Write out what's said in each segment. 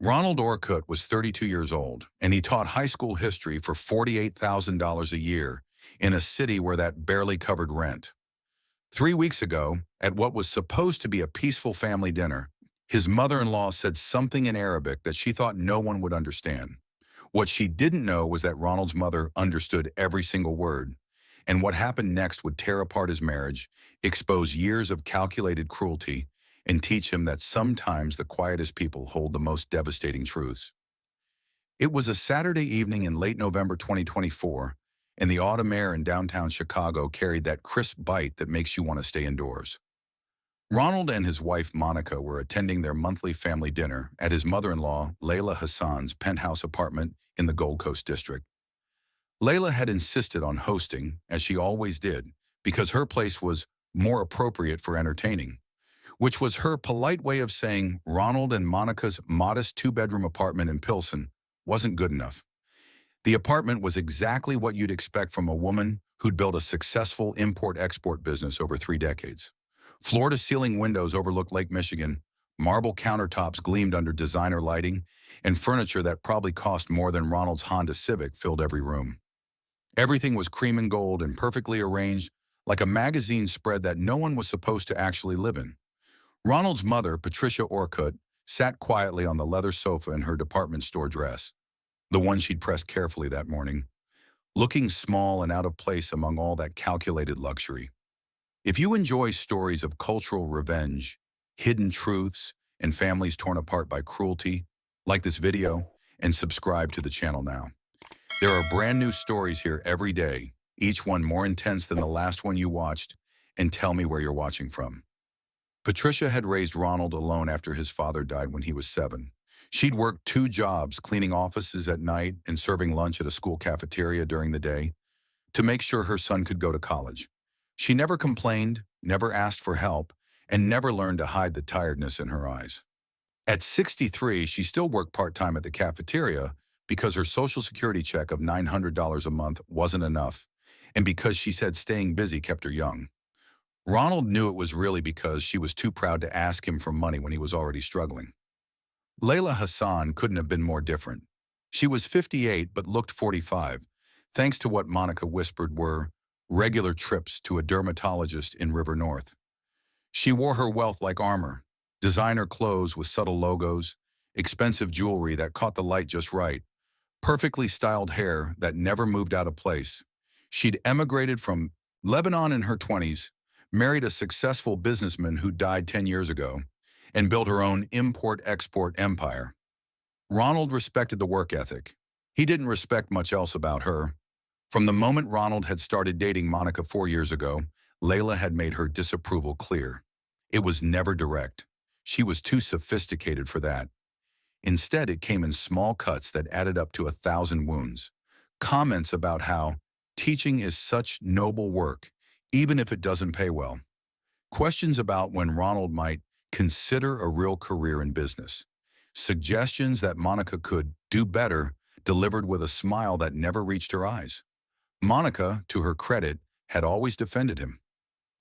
Ronald Orcutt was 32 years old, and he taught high school history for $48,000 a year in a city where that barely covered rent. 3 weeks ago, at what was supposed to be a peaceful family dinner, his mother-in-law said something in Arabic that she thought no one would understand. What she didn't know was that Ronald's mother understood every single word, and what happened next would tear apart his marriage, expose years of calculated cruelty, and teach him that sometimes the quietest people hold the most devastating truths. It was a Saturday evening in late November 2024, and the autumn air in downtown Chicago carried that crisp bite that makes you want to stay indoors. Ronald and his wife Monica were attending their monthly family dinner at his mother-in-law Layla Hassan's penthouse apartment in the Gold Coast district. Layla had insisted on hosting, as she always did, because her place was more appropriate for entertaining, which was her polite way of saying Ronald and Monica's modest two-bedroom apartment in Pilsen wasn't good enough. The apartment was exactly what you'd expect from a woman who'd built a successful import-export business over 3 decades. Floor-to-ceiling windows overlooked Lake Michigan, marble countertops gleamed under designer lighting, and furniture that probably cost more than Ronald's Honda Civic filled every room. Everything was cream and gold and perfectly arranged, like a magazine spread that no one was supposed to actually live in. Ronald's mother, Patricia Orcutt, sat quietly on the leather sofa in her department store dress, the one she'd pressed carefully that morning, looking small and out of place among all that calculated luxury. If you enjoy stories of cultural revenge, hidden truths, and families torn apart by cruelty, like this video and subscribe to the channel now. There are brand new stories here every day, each one more intense than the last one you watched, and tell me where you're watching from. Patricia had raised Ronald alone after his father died when he was 7. She'd worked 2 jobs, cleaning offices at night and serving lunch at a school cafeteria during the day, to make sure her son could go to college. She never complained, never asked for help, and never learned to hide the tiredness in her eyes. At 63, she still worked part-time at the cafeteria because her Social Security check of $900 a month wasn't enough, and because she said staying busy kept her young. Ronald knew it was really because she was too proud to ask him for money when he was already struggling. Layla Hassan couldn't have been more different. She was 58 but looked 45, thanks to what Monica whispered were regular trips to a dermatologist in River North. She wore her wealth like armor, designer clothes with subtle logos, expensive jewelry that caught the light just right, perfectly styled hair that never moved out of place. She'd emigrated from Lebanon in her 20s, married a successful businessman who died 10 years ago, and built her own import-export empire. Ronald respected the work ethic. He didn't respect much else about her. From the moment Ronald had started dating Monica 4 years ago, Layla had made her disapproval clear. It was never direct. She was too sophisticated for that. Instead, it came in small cuts that added up to 1,000 wounds. Comments about how teaching is such noble work, even if it doesn't pay well. Questions about when Ronald might consider a real career in business. Suggestions that Monica could do better, delivered with a smile that never reached her eyes. Monica, to her credit, had always defended him.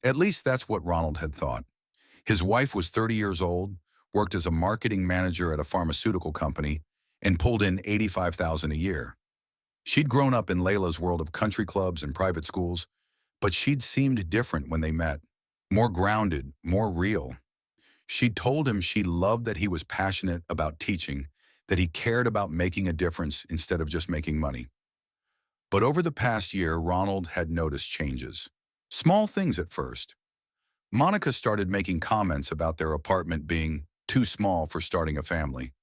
At least that's what Ronald had thought. His wife was 30 years old, worked as a marketing manager at a pharmaceutical company, and pulled in $85,000 a year. She'd grown up in Layla's world of country clubs and private schools, but she'd seemed different when they met. More grounded, more real. She'd told him she loved that he was passionate about teaching, that he cared about making a difference instead of just making money. But over the past year, Ronald had noticed changes. Small things at first. Monica started making comments about their apartment being too small for starting a family.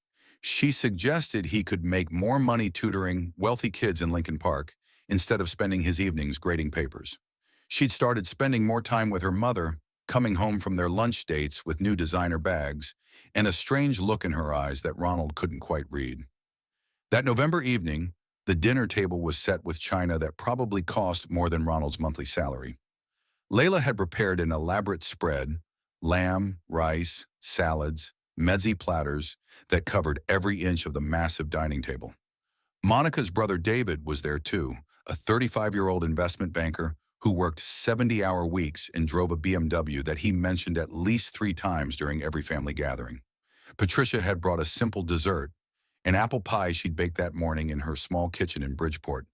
She suggested he could make more money tutoring wealthy kids in Lincoln Park instead of spending his evenings grading papers. She'd started spending more time with her mother, coming home from their lunch dates with new designer bags, and a strange look in her eyes that Ronald couldn't quite read. That November evening, the dinner table was set with china that probably cost more than Ronald's monthly salary. Layla had prepared an elaborate spread, lamb, rice, salads, mezzi platters that covered every inch of the massive dining table. Monica's brother David was there too, a 35-year-old investment banker who worked 70-hour weeks and drove a BMW that he mentioned at least 3 times during every family gathering. Patricia had brought a simple dessert, an apple pie she'd baked that morning in her small kitchen in Bridgeport.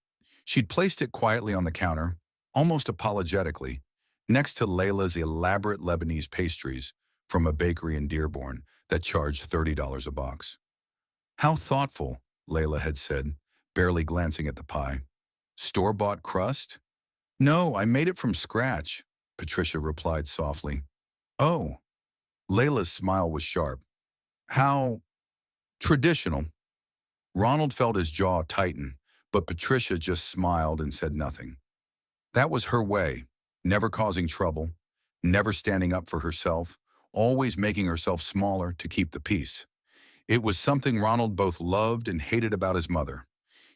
She'd placed it quietly on the counter, almost apologetically, next to Layla's elaborate Lebanese pastries from a bakery in Dearborn that charged $30 a box. "How thoughtful," Layla had said, barely glancing at the pie. "Store-bought crust?" "No, I made it from scratch," Patricia replied softly. "Oh." Layla's smile was sharp. "How traditional." Ronald felt his jaw tighten, but Patricia just smiled and said nothing. That was her way, never causing trouble, never standing up for herself, always making herself smaller to keep the peace. It was something Ronald both loved and hated about his mother.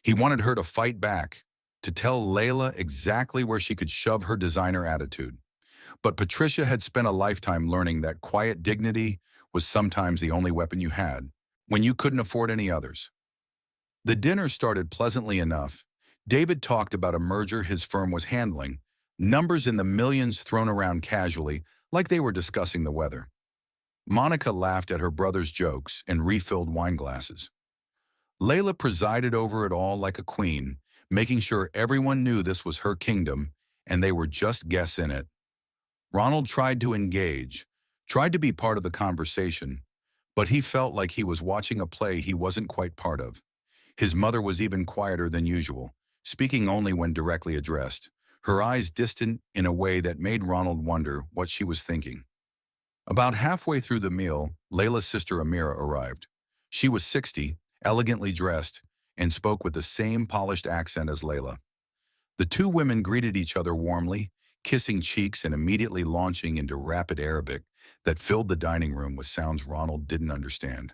He wanted her to fight back, to tell Layla exactly where she could shove her designer attitude. But Patricia had spent a lifetime learning that quiet dignity was sometimes the only weapon you had, when you couldn't afford any others. The dinner started pleasantly enough. David talked about a merger his firm was handling, numbers in the millions thrown around casually, like they were discussing the weather. Monica laughed at her brother's jokes and refilled wine glasses. Layla presided over it all like a queen, making sure everyone knew this was her kingdom and they were just guests in it. Ronald tried to engage, tried to be part of the conversation, but he felt like he was watching a play he wasn't quite part of. His mother was even quieter than usual, speaking only when directly addressed, her eyes distant in a way that made Ronald wonder what she was thinking. About halfway through the meal, Layla's sister Amira arrived. She was 60, elegantly dressed, and spoke with the same polished accent as Layla. The two women greeted each other warmly, kissing cheeks and immediately launching into rapid Arabic that filled the dining room with sounds Ronald didn't understand.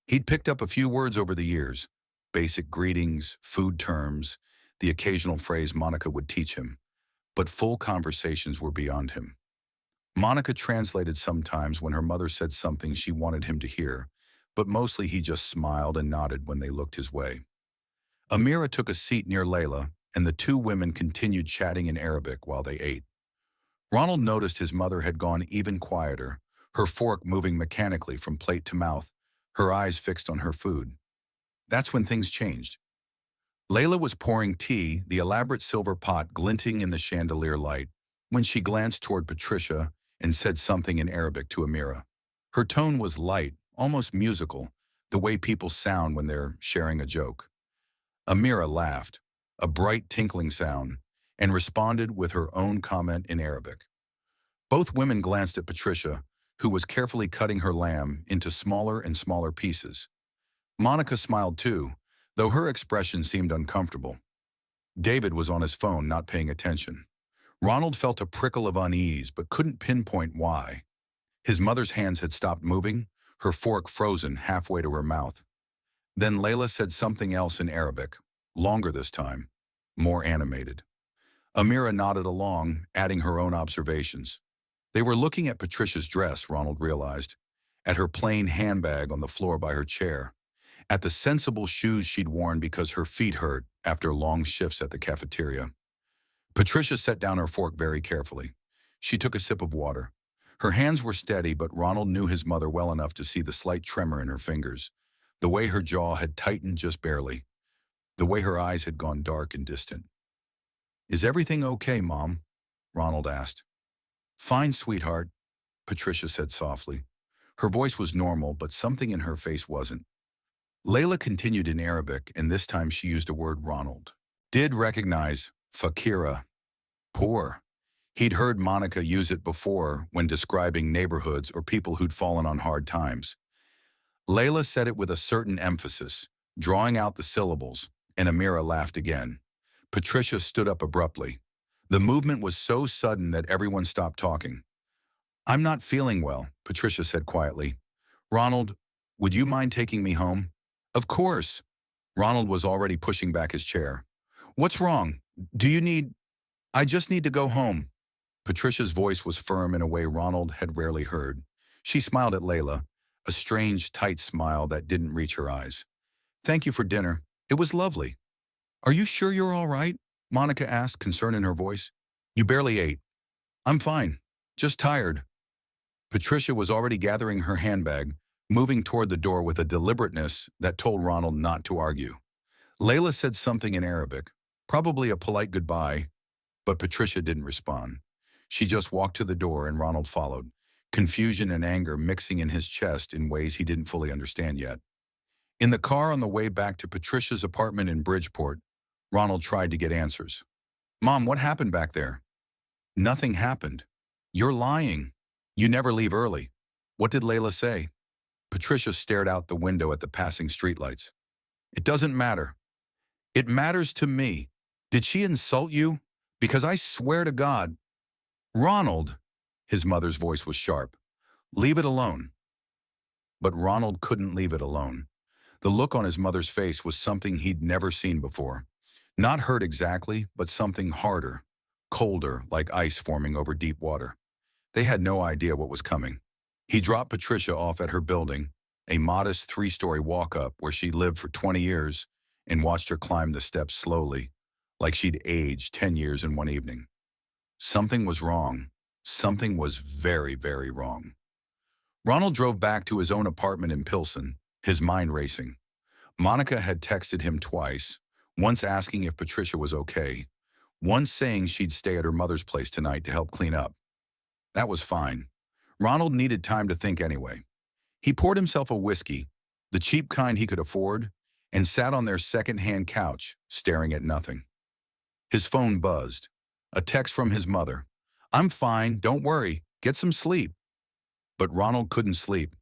He'd picked up a few words over the years, basic greetings, food terms, the occasional phrase Monica would teach him, but full conversations were beyond him. Monica translated sometimes when her mother said something she wanted him to hear, but mostly he just smiled and nodded when they looked his way. Amira took a seat near Layla, and the two women continued chatting in Arabic while they ate. Ronald noticed his mother had gone even quieter, her fork moving mechanically from plate to mouth, her eyes fixed on her food. That's when things changed. Layla was pouring tea, the elaborate silver pot glinting in the chandelier light, when she glanced toward Patricia and said something in Arabic to Amira. Her tone was light, almost musical, the way people sound when they're sharing a joke. Amira laughed, a bright tinkling sound, and responded with her own comment in Arabic. Both women glanced at Patricia, who was carefully cutting her lamb into smaller and smaller pieces. Monica smiled too, though her expression seemed uncomfortable. David was on his phone, not paying attention. Ronald felt a prickle of unease, but couldn't pinpoint why. His mother's hands had stopped moving, her fork frozen halfway to her mouth. Then Layla said something else in Arabic, longer this time, more animated. Amira nodded along, adding her own observations. They were looking at Patricia's dress, Ronald realized, at her plain handbag on the floor by her chair, at the sensible shoes she'd worn because her feet hurt after long shifts at the cafeteria. Patricia set down her fork very carefully. She took a sip of water. Her hands were steady, but Ronald knew his mother well enough to see the slight tremor in her fingers, the way her jaw had tightened just barely, the way her eyes had gone dark and distant. "Is everything okay, Mom?" Ronald asked. "Fine, sweetheart," Patricia said softly. Her voice was normal, but something in her face wasn't. Layla continued in Arabic, and this time she used a word Ronald did recognize, fakira, poor. He'd heard Monica use it before when describing neighborhoods or people who'd fallen on hard times. Layla said it with a certain emphasis, drawing out the syllables, and Amira laughed again. Patricia stood up abruptly. The movement was so sudden that everyone stopped talking. "I'm not feeling well," Patricia said quietly. "Ronald, would you mind taking me home?" "Of course." Ronald was already pushing back his chair. "What's wrong? Do you need—" "I just need to go home." Patricia's voice was firm in a way Ronald had rarely heard. She smiled at Layla, a strange, tight smile that didn't reach her eyes. "Thank you for dinner. It was lovely." "Are you sure you're all right?" Monica asked, concern in her voice. "You barely ate." "I'm fine. Just tired." Patricia was already gathering her handbag, moving toward the door with a deliberateness that told Ronald not to argue. Layla said something in Arabic, probably a polite goodbye, but Patricia didn't respond. She just walked to the door and Ronald followed, confusion and anger mixing in his chest in ways he didn't fully understand yet. In the car on the way back to Patricia's apartment in Bridgeport, Ronald tried to get answers. "Mom, what happened back there?" "Nothing happened." "You're lying. You never leave early." "What did Layla say?" Patricia stared out the window at the passing streetlights. "It doesn't matter." "It matters to me. Did she insult you? Because I swear to God—" "Ronald," his mother's voice was sharp, "leave it alone." But Ronald couldn't leave it alone. The look on his mother's face was something he'd never seen before. Not hurt exactly, but something harder, colder, like ice forming over deep water. They had no idea what was coming. He dropped Patricia off at her building, a modest 3-story walk-up where she lived for 20 years, and watched her climb the steps slowly, like she'd aged 10 years in one evening. Something was wrong. Something was very, very wrong. Ronald drove back to his own apartment in Pilsen, his mind racing. Monica had texted him twice, once asking if Patricia was okay, once saying she'd stay at her mother's place tonight to help clean up. That was fine. Ronald needed time to think anyway. He poured himself a whiskey, the cheap kind he could afford, and sat on their second-hand couch, staring at nothing. His phone buzzed. A text from his mother. "I'm fine, don't worry, get some sleep." But Ronald couldn't sleep.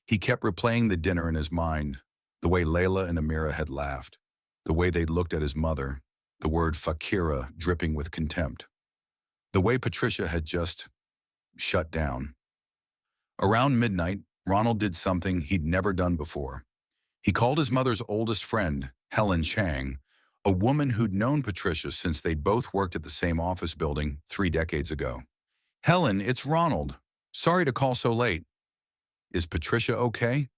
He kept replaying the dinner in his mind, the way Layla and Amira had laughed, the way they'd looked at his mother, the word fakira dripping with contempt, the way Patricia had just shut down. Around midnight, Ronald did something he'd never done before. He called his mother's oldest friend, Helen Chang, a woman who'd known Patricia since they'd both worked at the same office building 3 decades ago. "Helen, it's Ronald. Sorry to call so late." "Is Patricia okay?"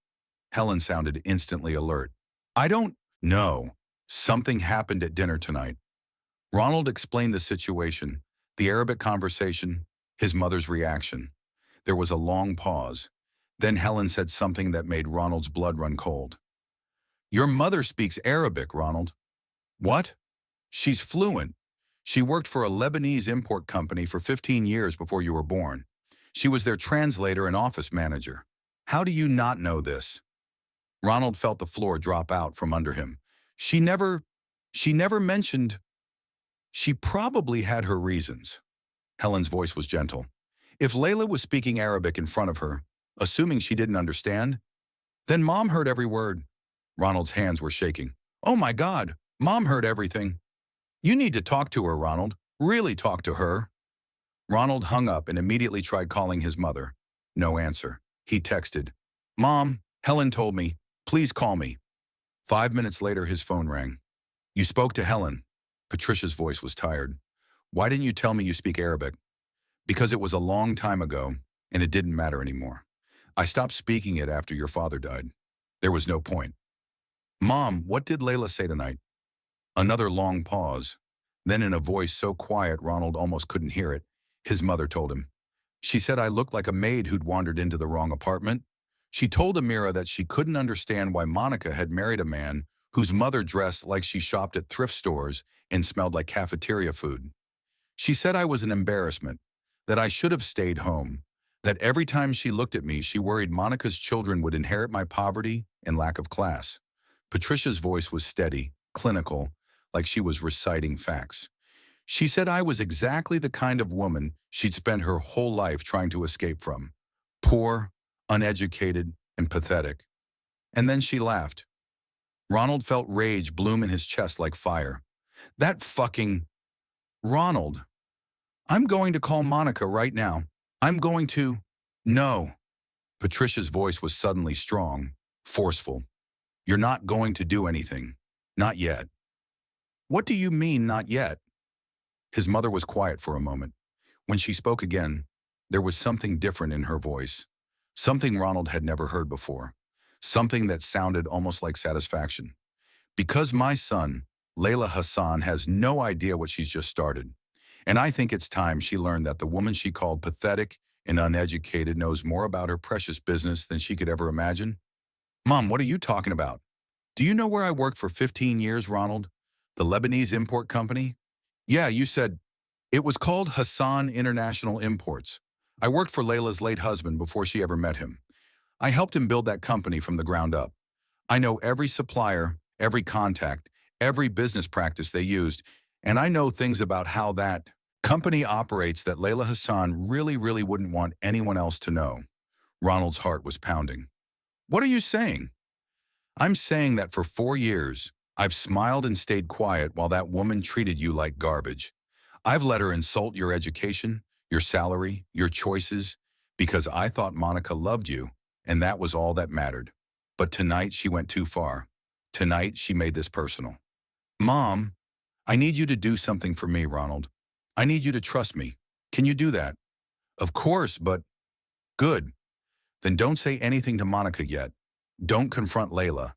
Helen sounded instantly alert. "I don't know. Something happened at dinner tonight." Ronald explained the situation, the Arabic conversation, his mother's reaction. There was a long pause. Then Helen said something that made Ronald's blood run cold. "Your mother speaks Arabic, Ronald." "What?" "She's fluent. She worked for a Lebanese import company for 15 years before you were born. She was their translator and office manager. How do you not know this?" Ronald felt the floor drop out from under him. She never mentioned. She probably had her reasons." Helen's voice was gentle. "If Layla was speaking Arabic in front of her, assuming she didn't understand, then Mom heard every word." Ronald's hands were shaking. "Oh my God, Mom heard everything." "You need to talk to her, Ronald. Really talk to her." Ronald hung up and immediately tried calling his mother. No answer. He texted, "Mom, Helen told me. Please call me." 5 minutes later, his phone rang. "You spoke to Helen." Patricia's voice was tired. "Why didn't you tell me you speak Arabic?" "Because it was a long time ago, and it didn't matter anymore. I stopped speaking it after your father died. There was no point." "Mom, what did Layla say tonight?" Another long pause. Then in a voice so quiet Ronald almost couldn't hear it, his mother told him. "She said I looked like a maid who'd wandered into the wrong apartment. She told Amira that she couldn't understand why Monica had married a man whose mother dressed like she shopped at thrift stores and smelled like cafeteria food. She said I was an embarrassment, that I should have stayed home, that every time she looked at me she worried Monica's children would inherit my poverty and lack of class." Patricia's voice was steady, clinical, like she was reciting facts. "She said I was exactly the kind of woman she'd spent her whole life trying to escape from. Poor, uneducated, and pathetic." And then she laughed. Ronald felt rage bloom in his chest like fire. "That fucking... Ronald, I'm going to call Monica right now. I'm going to..." "No." Patricia's voice was suddenly strong, forceful. "You're not going to do anything. Not yet." "What do you mean, not yet?" His mother was quiet for a moment. When she spoke again, there was something different in her voice. Something Ronald had never heard before. Something that sounded almost like satisfaction. "Because my son, Layla Hassan, has no idea what she's just started. And I think it's time she learned that the woman she called pathetic and uneducated knows more about her precious business than she could ever imagine." Mom, what are you talking about? Do you know where I worked for 15 years, Ronald? The Lebanese import company? Yeah, you said it was called Hassan International Imports. I worked for Layla's late husband before she ever met him. I helped him build that company from the ground up. I know every supplier, every contact, every business practice they used, and I know things about how that company operates that Layla Hassan really wouldn't want anyone else to know. Ronald's heart was pounding. What are you saying? I'm saying that for 4 years, I've smiled and stayed quiet while that woman treated you like garbage. I've let her insult your education, your salary, your choices, because I thought Monica loved you, and that was all that mattered. But tonight she went too far. Tonight she made this personal. Mom, I need you to do something for me, Ronald. I need you to trust me. Can you do that? Of course, but good. Then don't say anything to Monica yet. Don't confront Layla.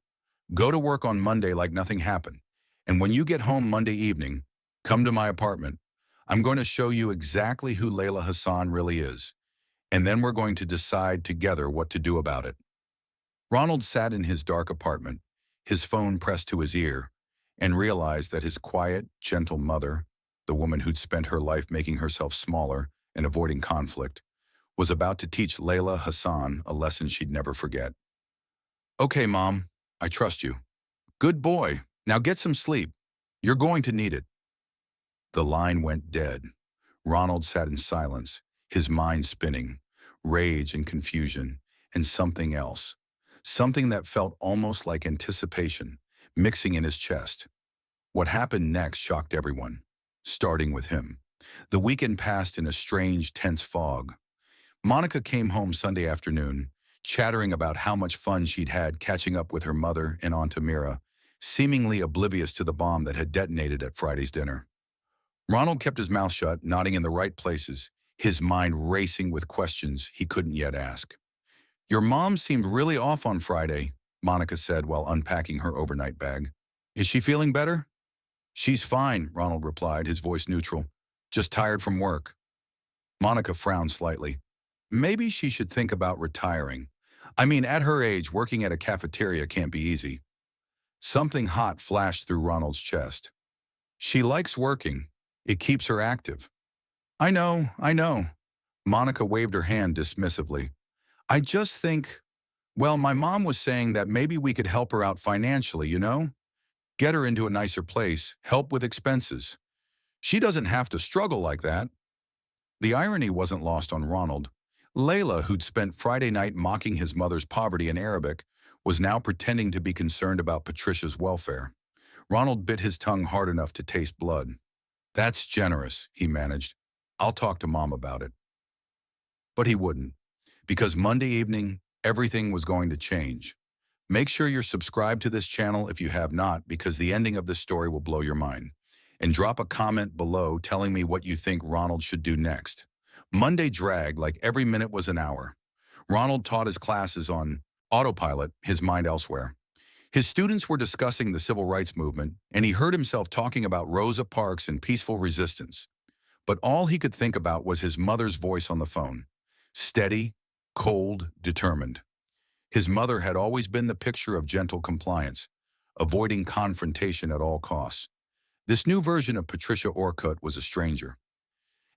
Go to work on Monday like nothing happened. And when you get home Monday evening, come to my apartment. I'm going to show you exactly who Layla Hassan really is. And then we're going to decide together what to do about it. Ronald sat in his dark apartment, his phone pressed to his ear, and realized that his quiet, gentle mother, the woman who'd spent her life making herself smaller and avoiding conflict, was about to teach Layla Hassan a lesson she'd never forget. Okay, Mom, I trust you. Good boy. Now get some sleep. You're going to need it. The line went dead. Ronald sat in silence, his mind spinning, rage and confusion, and something else. Something that felt almost like anticipation, mixing in his chest. What happened next shocked everyone, starting with him. The weekend passed in a strange, tense fog. Monica came home Sunday afternoon, chattering about how much fun she'd had catching up with her mother and Aunt Amira, seemingly oblivious to the bomb that had detonated at Friday's dinner. Ronald kept his mouth shut, nodding in the right places, his mind racing with questions he couldn't yet ask. Your mom seemed really off on Friday, Monica said while unpacking her overnight bag. Is she feeling better? She's fine, Ronald replied, his voice neutral. Just tired from work. Monica frowned slightly. Maybe she should think about retiring. I mean, at her age, working at a cafeteria can't be easy. Something hot flashed through Ronald's chest. She likes working. It keeps her active. I know. Monica waved her hand dismissively. I just think, well, my mom was saying that maybe we could help her out financially, you know? Get her into a nicer place, help with expenses. She doesn't have to struggle like that. The irony wasn't lost on Ronald. Layla, who'd spent Friday night mocking his mother's poverty in Arabic, was now pretending to be concerned about Patricia's welfare. Ronald bit his tongue hard enough to taste blood. That's generous, he managed. I'll talk to Mom about it. But he wouldn't, because Monday evening, everything was going to change. Make sure you're subscribed to this channel if you have not, because the ending of this story will blow your mind. And drop a comment below telling me what you think Ronald should do next. Monday dragged like every minute was an hour. Ronald taught his classes on autopilot, his mind elsewhere. His students were discussing the civil rights movement, and he heard himself talking about Rosa Parks and peaceful resistance. But all he could think about was his mother's voice on the phone. Steady, cold, determined. His mother had always been the picture of gentle compliance, avoiding confrontation at all costs. This new version of Patricia Orcutt was a stranger.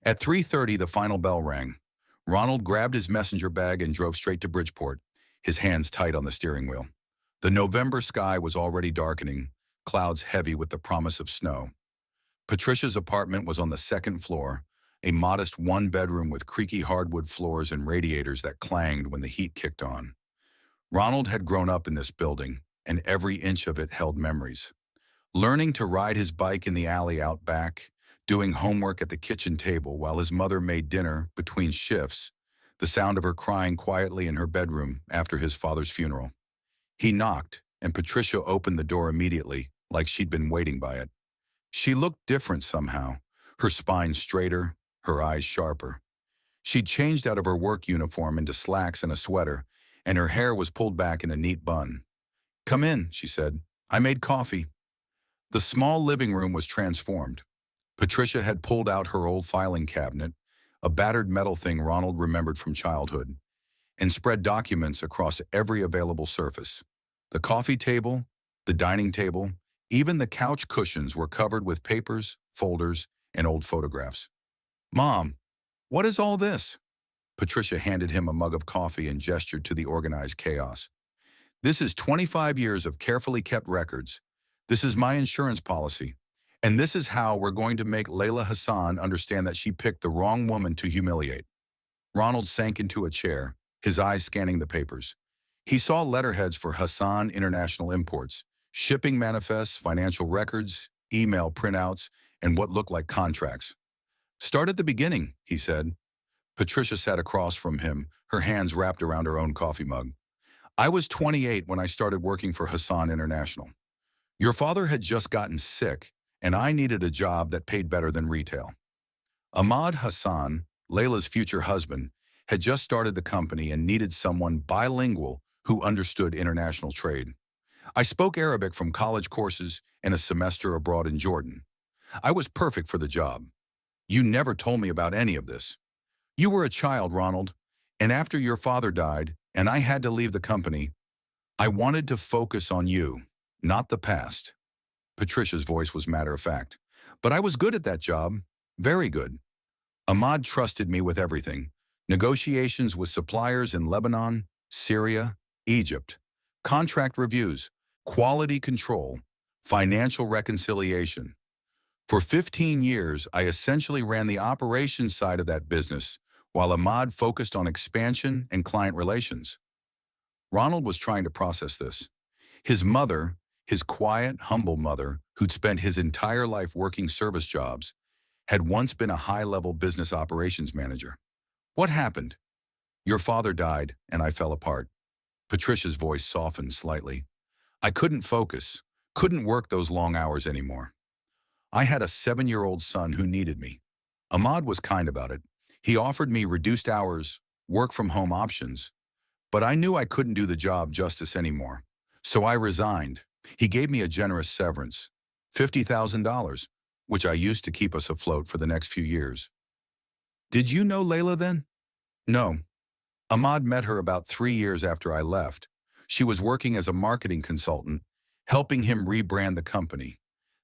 At 3:30, the final bell rang. Ronald grabbed his messenger bag and drove straight to Bridgeport, his hands tight on the steering wheel. The November sky was already darkening, clouds heavy with the promise of snow. Patricia's apartment was on the second floor, a modest one-bedroom with creaky hardwood floors and radiators that clanged when the heat kicked on. Ronald had grown up in this building, and every inch of it held memories. Learning to ride his bike in the alley out back, doing homework at the kitchen table while his mother made dinner between shifts, the sound of her crying quietly in her bedroom after his father's funeral. He knocked, and Patricia opened the door immediately, like she'd been waiting by it. She looked different somehow, her spine straighter, her eyes sharper. She'd changed out of her work uniform into slacks and a sweater, and her hair was pulled back in a neat bun. Come in, she said. I made coffee. The small living room was transformed. Patricia had pulled out her old filing cabinet, a battered metal thing Ronald remembered from childhood, and spread documents across every available surface. The coffee table, the dining table, even the couch cushions were covered with papers, folders, and old photographs. "Mom, what is all this?" Patricia handed him a mug of coffee and gestured to the organized chaos. "This is 25 years of carefully kept records. This is my insurance policy. And this is how we're going to make Layla Hassan understand that she picked the wrong woman to humiliate." Ronald sank into a chair, his eyes scanning the papers. He saw letterheads for Hassan International Imports, shipping manifests, financial records, email printouts, and what looked like contracts. "Start at the beginning," he said. Patricia sat across from him, her hands wrapped around her own coffee mug. "I was 28 when I started working for Hassan International. Your father had just gotten sick, and I needed a job that paid better than retail. Ahmad Hassan, Layla's future husband, had just started the company and needed someone bilingual who understood international trade. I spoke Arabic from college courses and a semester abroad in Jordan. I was perfect for the job. You never told me about any of this. You were a child, Ronald, and after your father died and I had to leave the company, I wanted to focus on you, not the past." Patricia's voice was matter-of-fact. "But I was good at that job, very good. Ahmad trusted me with everything. Negotiations with suppliers in Lebanon, Syria, Egypt, contract reviews, quality control, financial reconciliation. For 15 years, I essentially ran the operations side of that business, while Ahmad focused on expansion and client relations." Ronald was trying to process this. His mother, his quiet, humble mother, who'd spent his entire life working service jobs, had once been a high-level business operations manager. "What happened?" "Your father died, and I fell apart." Patricia's voice softened slightly. "I couldn't focus, couldn't work those long hours anymore. I had a 7-year-old son who needed me. Ahmad was kind about it. He offered me reduced hours, work-from-home options, but I knew I couldn't do the job justice anymore. So I resigned. He gave me a generous severance, $50,000, which I used to keep us afloat for the next few years." "Did you know Layla then?" "No. Ahmad met her about 3 years after I left. She was working as a marketing consultant, helping him rebrand the company.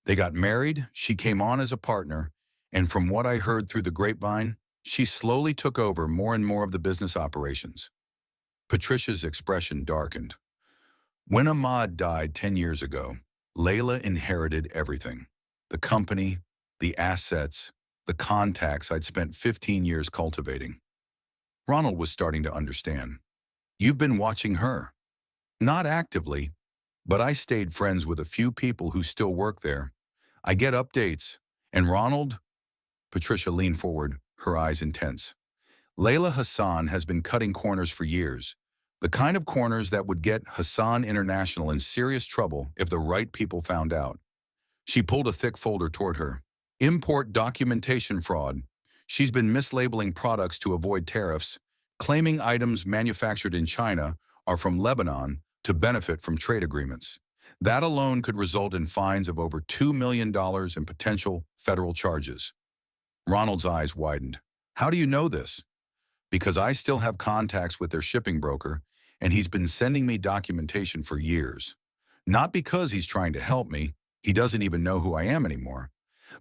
They got married, she came on as a partner, and from what I heard through the grapevine, she slowly took over more and more of the business operations." Patricia's expression darkened. "When Ahmad died 10 years ago, Layla inherited everything. The company, the assets, the contacts I'd spent 15 years cultivating." Ronald was starting to understand. "You've been watching her." "Not actively, but I stayed friends with a few people who still work there. I get updates, and Ronald—" Patricia leaned forward, her eyes intense. "Layla Hassan has been cutting corners for years. The kind of corners that would get Hassan International in serious trouble if the right people found out." She pulled a thick folder toward her. "Import documentation fraud. She's been mislabeling products to avoid tariffs, claiming items manufactured in China are from Lebanon to benefit from trade agreements. That alone could result in fines of over $2 million and potential federal charges." Ronald's eyes widened. "How do you know this?" "Because I still have contacts with their shipping broker, and he's been sending me documentation for years. Not because he's trying to help me, he doesn't even know who I am anymore,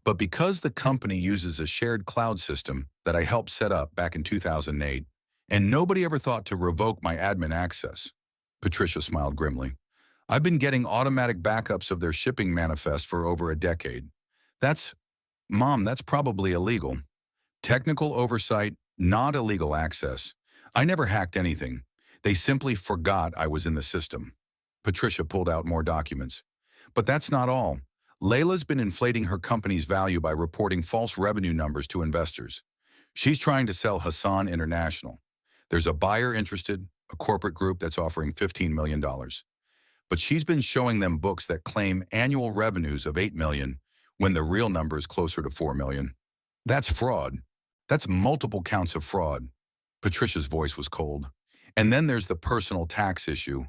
but because the company uses a shared cloud system that I helped set up back in 2008, and nobody ever thought to revoke my admin access." Patricia smiled grimly. "I've been getting automatic backups of their shipping manifest for over a decade. Mom, that's probably illegal. Technical oversight, not illegal access. I never hacked anything. They simply forgot I was in the system." Patricia pulled out more documents. "But that's not all. Layla's been inflating her company's value by reporting false revenue numbers to investors. She's trying to sell Hassan International. There's a buyer interested, a corporate group that's offering $15 million. But she's been showing them books that claim annual revenues of $8 million when the real number is closer to $4 million. That's fraud. That's multiple counts of fraud." Patricia's voice was cold. "And then there's the personal tax issue.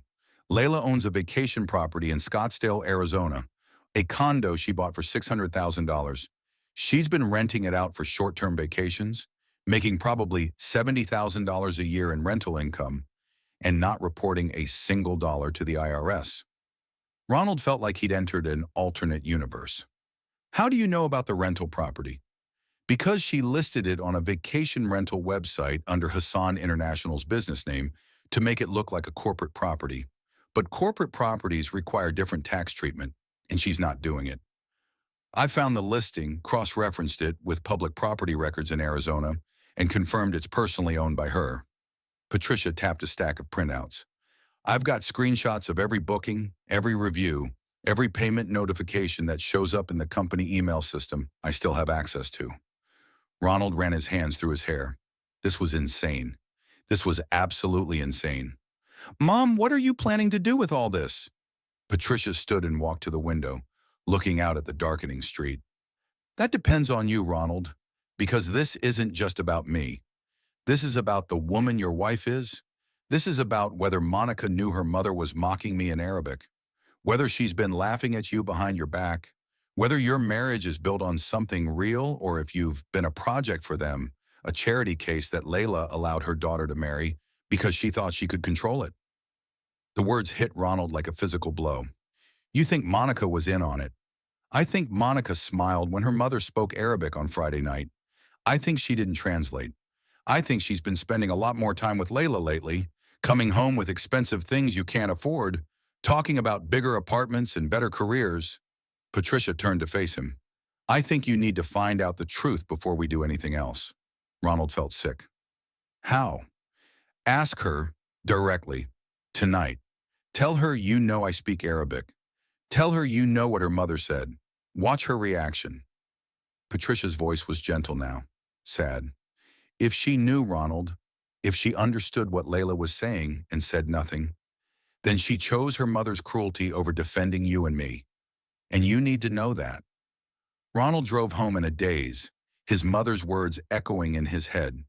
Layla owns a vacation property in Scottsdale, Arizona, a condo she bought for $600,000. She's been renting it out for short-term vacations, making probably $70,000 a year in rental income, and not reporting a single dollar to the IRS. Ronald felt like he'd entered an alternate universe. How do you know about the rental property? Because she listed it on a vacation rental website under Hassan International's business name to make it look like a corporate property. But corporate properties require different tax treatment, and she's not doing it. I found the listing, cross-referenced it with public property records in Arizona, and confirmed it's personally owned by her. Patricia tapped a stack of printouts. I've got screenshots of every booking, every review, every payment notification that shows up in the company email system I still have access to. Ronald ran his hands through his hair. This was insane. This was absolutely insane. Mom, what are you planning to do with all this? Patricia stood and walked to the window, looking out at the darkening street. That depends on you, Ronald, because this isn't just about me. This is about the woman your wife is. This is about whether Monica knew her mother was mocking me in Arabic, whether she's been laughing at you behind your back, whether your marriage is built on something real or if you've been a project for them, a charity case that Layla allowed her daughter to marry because she thought she could control it. The words hit Ronald like a physical blow. You think Monica was in on it. I think Monica smiled when her mother spoke Arabic on Friday night. I think she didn't translate. I think she's been spending a lot more time with Layla lately, coming home with expensive things you can't afford, talking about bigger apartments and better careers. Patricia turned to face him. I think you need to find out the truth before we do anything else. Ronald felt sick. How? Ask her directly, tonight. Tell her you know I speak Arabic. Tell her you know what her mother said. Watch her reaction. Patricia's voice was gentle now, sad. If she knew, Ronald, if she understood what Layla was saying and said nothing, then she chose her mother's cruelty over defending you and me. And you need to know that. Ronald drove home in a daze, his mother's words echoing in his head.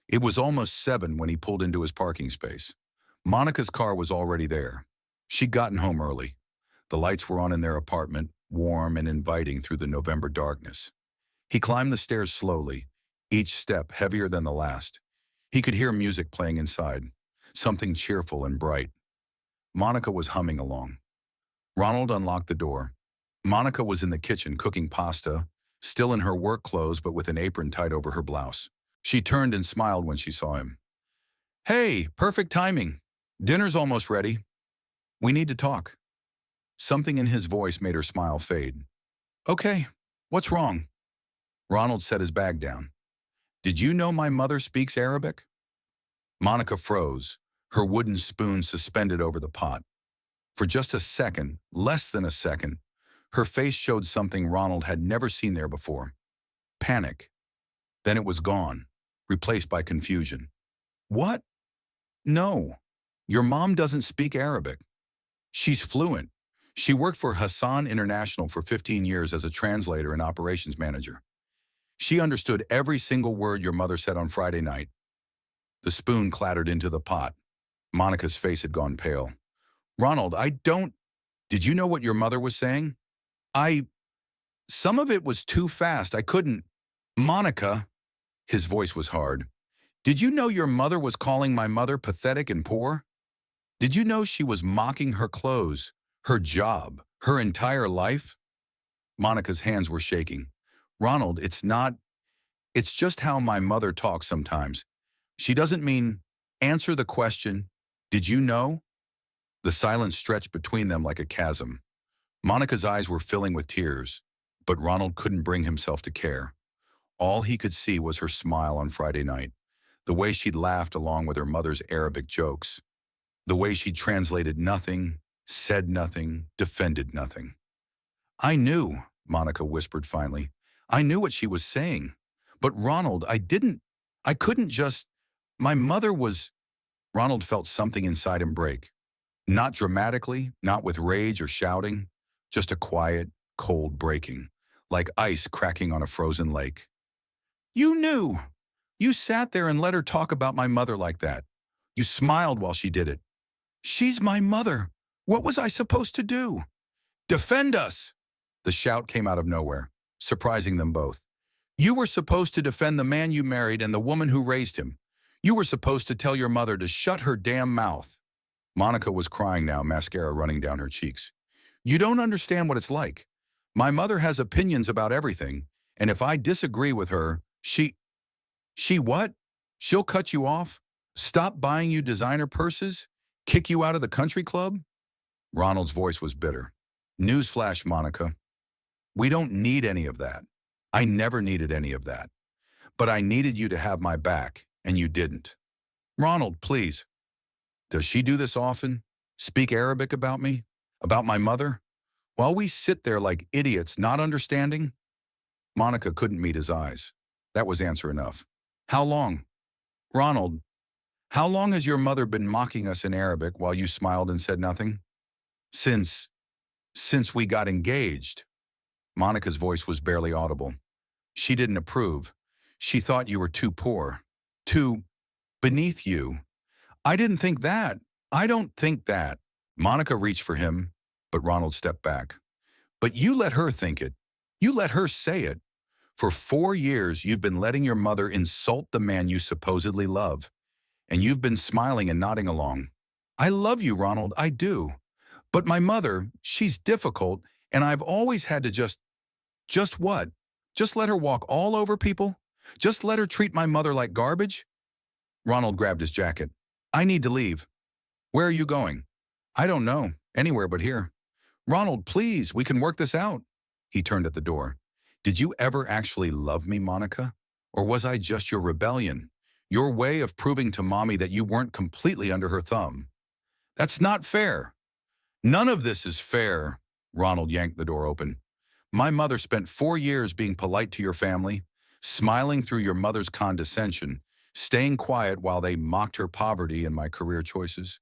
It was almost 7 when he pulled into his parking space. Monica's car was already there. She'd gotten home early. The lights were on in their apartment, warm and inviting through the November darkness. He climbed the stairs slowly, each step heavier than the last. He could hear music playing inside, something cheerful and bright. Monica was humming along. Ronald unlocked the door. Monica was in the kitchen cooking pasta, still in her work clothes but with an apron tied over her blouse. She turned and smiled when she saw him. Hey, perfect timing. Dinner's almost ready. We need to talk. Something in his voice made her smile fade. Okay, what's wrong? Ronald set his bag down. Did you know my mother speaks Arabic? Monica froze, her wooden spoon suspended over the pot. For just a second, less than a second, her face showed something Ronald had never seen there before. Panic. Then it was gone, replaced by confusion. What? No, your mom doesn't speak Arabic. She's fluent. She worked for Hassan International for 15 years as a translator and operations manager. She understood every single word your mother said on Friday night. The spoon clattered into the pot. Monica's face had gone pale. Ronald, Did you know what your mother was saying? Some of it was too fast. I couldn't. Monica, his voice was hard. Did you know your mother was calling my mother pathetic and poor? Did you know she was mocking her clothes, her job, her entire life? Monica's hands were shaking. Ronald, it's just how my mother talks sometimes. She doesn't mean, answer the question, did you know? The silence stretched between them like a chasm. Monica's eyes were filling with tears, but Ronald couldn't bring himself to care. All he could see was her smile on Friday night, the way she'd laughed along with her mother's Arabic jokes, the way she'd translated nothing, said nothing, defended nothing. I knew, Monica whispered finally. I knew what she was saying. But Ronald, I couldn't just, my mother was, Ronald felt something inside him break. Not dramatically, not with rage or shouting, just a quiet, cold breaking, like ice cracking on a frozen lake. You knew. You sat there and let her talk about my mother like that. You smiled while she did it. She's my mother. What was I supposed to do? Defend us! The shout came out of nowhere, surprising them both. You were supposed to defend the man you married and the woman who raised him. You were supposed to tell your mother to shut her damn mouth." Monica was crying now, mascara running down her cheeks. "You don't understand what it's like. My mother has opinions about everything, and if I disagree with her, she what? She'll cut you off? Stop buying you designer purses? Kick you out of the country club?" Ronald's voice was bitter. "Newsflash, Monica. We don't need any of that. I never needed any of that. But I needed you to have my back, and you didn't. Ronald, please. Does she do this often? Speak Arabic about me? About my mother? While we sit there like idiots not understanding?" Monica couldn't meet his eyes. That was answer enough. "How long? Ronald, how long has your mother been mocking us in Arabic while you smiled and said nothing?" Since we got engaged." Monica's voice was barely audible. "She didn't approve. She thought you were too poor. Too beneath you. I didn't think that. I don't think that." Monica reached for him, but Ronald stepped back. "But you let her think it. You let her say it. For 4 years, you've been letting your mother insult the man you supposedly love. And you've been smiling and nodding along. I love you, Ronald, I do. But my mother, she's difficult, and I've always had to just what? Just let her walk all over people? Just let her treat my mother like garbage?" Ronald grabbed his jacket. "I need to leave." "Where are you going?" "I don't know. Anywhere but here." "Ronald, please, we can work this out." He turned at the door. "Did you ever actually love me, Monica? Or was I just your rebellion? Your way of proving to Mommy that you weren't completely under her thumb?" "That's not fair." "None of this is fair." Ronald yanked the door open. "My mother spent 4 years being polite to your family, smiling through your mother's condescension, staying quiet while they mocked her poverty and my career choices.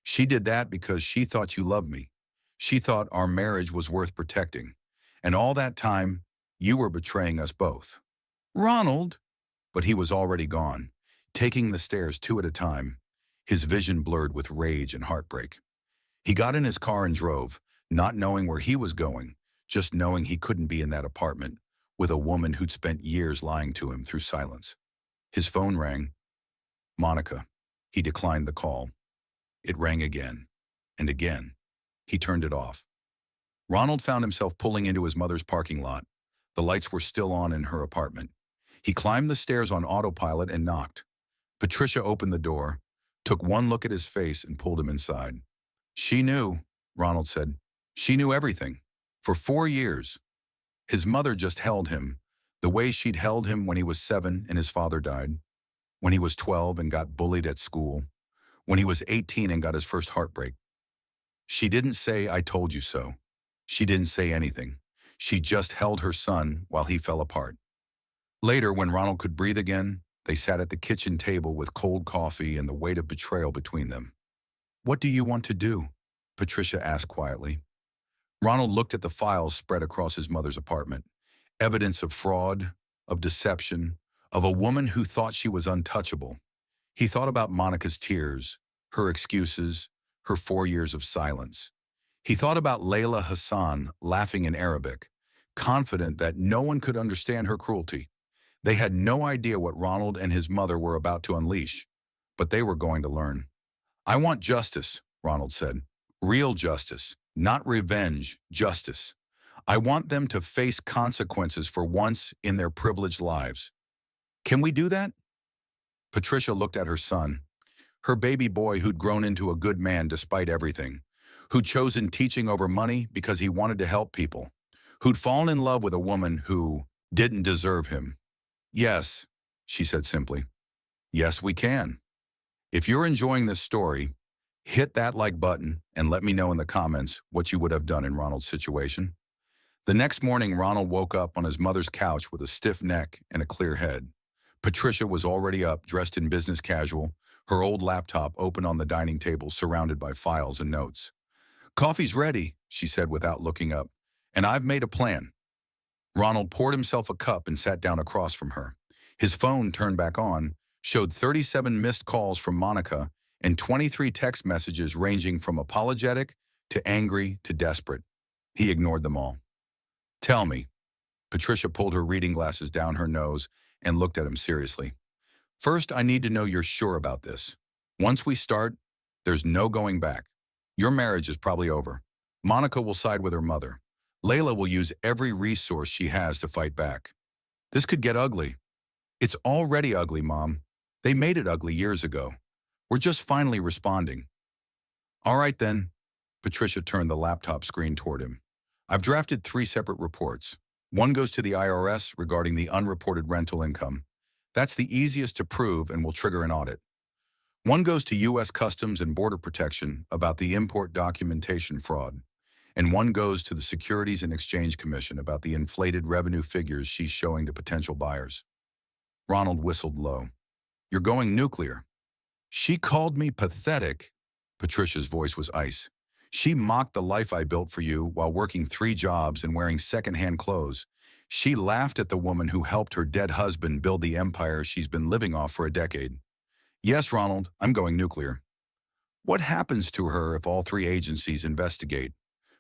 She did that because she thought you loved me. She thought our marriage was worth protecting. And all that time, you were betraying us both." "Ronald!" But he was already gone, taking the stairs 2 at a time, his vision blurred with rage and heartbreak. He got in his car and drove, not knowing where he was going, just knowing he couldn't be in that apartment with a woman who'd spent years lying to him through silence. His phone rang. Monica. He declined the call. It rang again, and again. He turned it off. Ronald found himself pulling into his mother's parking lot. The lights were still on in her apartment. He climbed the stairs on autopilot and knocked. Patricia opened the door, took one look at his face, and pulled him inside. "She knew," Ronald said. "She knew everything. For 4 years. His mother just held him, the way she'd held him when he was 7 and his father died, when he was 12 and got bullied at school, when he was 18 and got his first heartbreak. She didn't say, 'I told you so.' She didn't say anything. She just held her son while he fell apart." Later, when Ronald could breathe again, they sat at the kitchen table with cold coffee and the weight of betrayal between them. "What do you want to do?" Patricia asked quietly. Ronald looked at the files spread across his mother's apartment. Evidence of fraud, of deception, of a woman who thought she was untouchable. He thought about Monica's tears, her excuses, her 4 years of silence. He thought about Layla Hassan laughing in Arabic, confident that no one could understand her cruelty. They had no idea what Ronald and his mother were about to unleash, but they were going to learn. "I want justice," Ronald said. "Real justice, not revenge, justice. I want them to face consequences for once in their privileged lives. Can we do that?" Patricia looked at her son, her baby boy who'd grown into a good man despite everything, who'd chosen teaching over money because he wanted to help people, who'd fallen in love with a woman who didn't deserve him. "Yes," she said simply. "Yes, we can." If you're enjoying this story, hit that like button and let me know in the comments what you would have done in Ronald's situation. The next morning, Ronald woke up on his mother's couch with a stiff neck and a clear head. Patricia was already up, dressed in business casual, her old laptop open on the dining table surrounded by files and notes. "Coffee's ready," she said without looking up, "and I've made a plan." Ronald poured himself a cup and sat down across from her. His phone, turned back on, showed 37 missed calls from Monica and 23 text messages ranging from apologetic to angry to desperate. He ignored them all. "Tell me." Patricia pulled her reading glasses down her nose and looked at him seriously. First, I need to know you're sure about this. Once we start, there's no going back. Your marriage is probably over. Monica will side with her mother. Layla will use every resource she has to fight back. This could get ugly. It's already ugly, Mom. They made it ugly years ago. We're just finally responding. All right then. Patricia turned the laptop screen toward him. I've drafted 3 separate reports. One goes to the IRS regarding the unreported rental income. That's the easiest to prove and will trigger an audit. One goes to U.S. Customs and Border Protection about the import documentation fraud. And one goes to the Securities and Exchange Commission about the inflated revenue figures she's showing to potential buyers. Ronald whistled low. You're going nuclear. She called me pathetic. Patricia's voice was ice. She mocked the life I built for you while working 3 jobs and wearing second-hand clothes. She laughed at the woman who helped her dead husband build the empire she's been living off for a decade. Yes, Ronald, I'm going nuclear. What happens to her if all 3 agencies investigate?